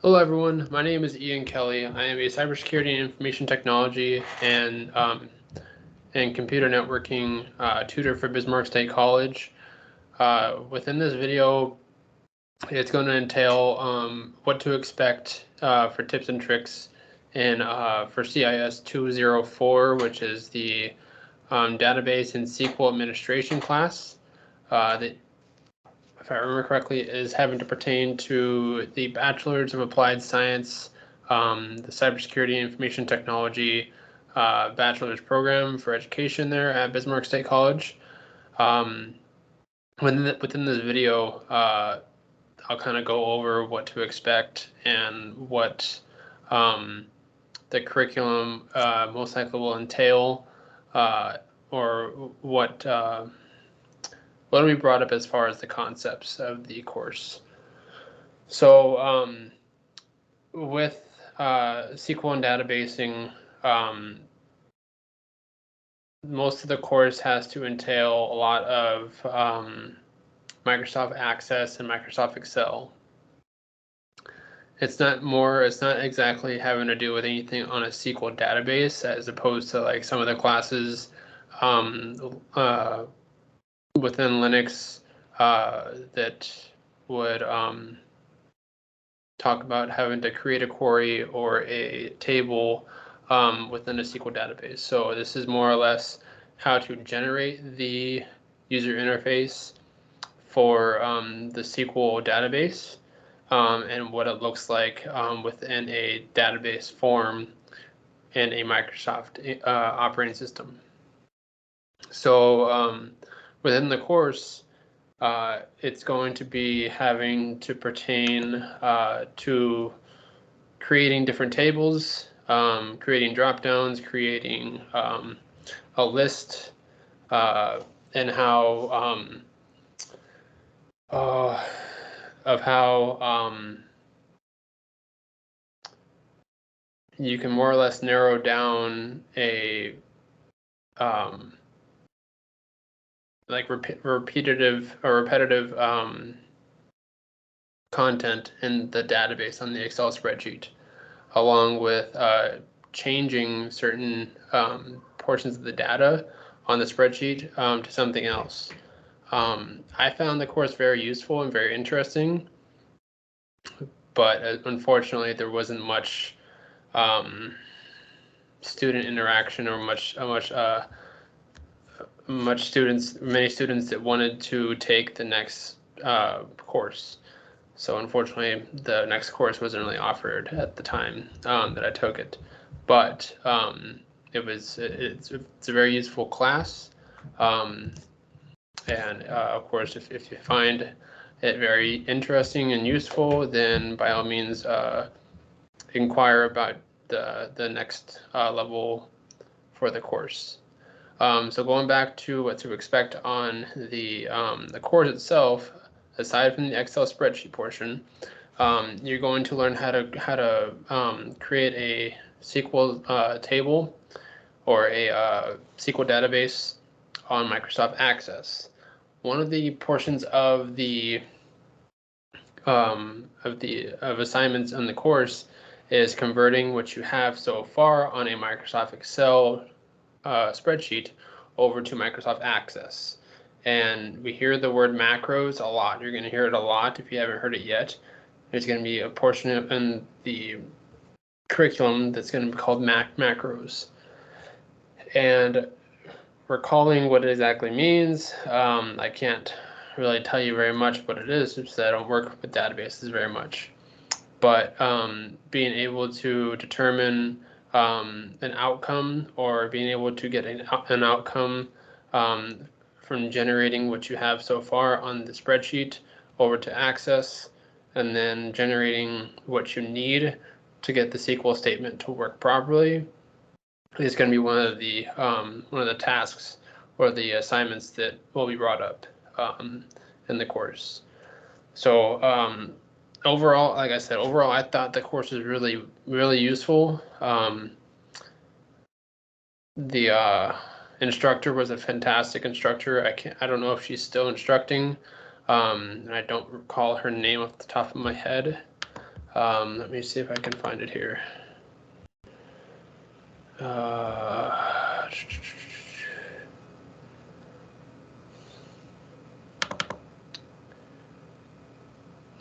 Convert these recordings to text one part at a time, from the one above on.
Hello, everyone. My name is Ian Kelly. I am a cybersecurity and information technology and computer networking tutor for Bismarck State College. Within this video, it's going to entail what to expect for tips and tricks in for CIS 204, which is the Database and SQL administration class that, if I remember correctly, is having to pertain to the Bachelor's of Applied Science, the Cybersecurity and Information Technology Bachelor's program for education there at Bismarck State College. Within this video, I'll kind of go over what to expect and what the curriculum most likely will entail, or what will be brought up as far as the concepts of the course. So with SQL and databasing, most of the course has to entail a lot of Microsoft Access and Microsoft Excel. It's not exactly having to do with anything on a SQL database, as opposed to like some of the classes within Linux that would talk about having to create a query or a table within a SQL database. So this is more or less how to generate the user interface for the SQL database and what it looks like within a database form in a Microsoft operating system. So within the course, it's going to be having to pertain to creating different tables, creating drop-downs, creating a list, and how you can more or less narrow down a like repetitive content in the database on the Excel spreadsheet, along with changing certain portions of the data on the spreadsheet to something else. I found the course very useful and very interesting, but unfortunately there wasn't much student interaction or many students that wanted to take the next course. So unfortunately, the next course wasn't really offered at the time that I took it. But it's a very useful class. And of course, if you find it very interesting and useful, then by all means inquire about the next level for the course. So going back to what to expect on the course itself, aside from the Excel spreadsheet portion, you're going to learn how to create a SQL table or a SQL database on Microsoft Access. One of the portions of the assignments in the course is converting what you have so far on a Microsoft Excel spreadsheet over to Microsoft Access. And we hear the word macros a lot. You're going to hear it a lot if you haven't heard it yet. There's going to be a portion in the curriculum that's going to be called macros. And recalling what it exactly means, I can't really tell you very much what it is, since I don't work with databases very much. But being able to determine an outcome, or being able to get an outcome from generating what you have so far on the spreadsheet over to Access, and then generating what you need to get the SQL statement to work properly, is going to be one of the tasks or the assignments that will be brought up in the course. So overall, like I said, I thought the course was really, really useful. The instructor was a fantastic instructor. I don't know if she's still instructing, and I don't recall her name off the top of my head. Let me see if I can find it here.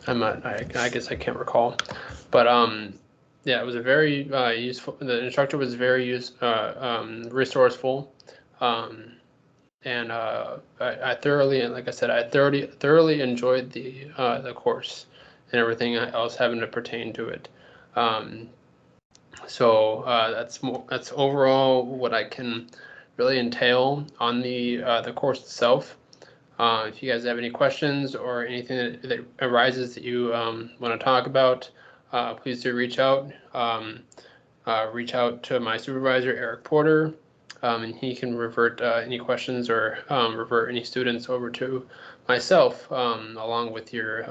I guess I can't recall, but yeah, it was a very useful. The instructor was very resourceful, and I thoroughly, like I said, I thoroughly enjoyed the course and everything else having to pertain to it. So that's overall what I can really entail on the course itself. If you guys have any questions or anything that arises that you want to talk about, please do reach out. Reach out to my supervisor, Eric Porter, and he can revert any questions or revert any students over to myself, along with your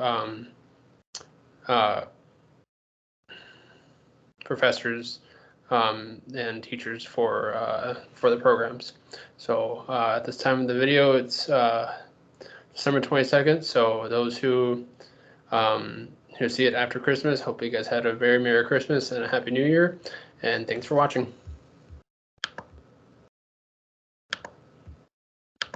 professors and teachers for the programs. So at this time of the video, it's December 22nd. So those who see it after Christmas, hope you guys had a very Merry Christmas and a Happy New Year. And thanks for watching.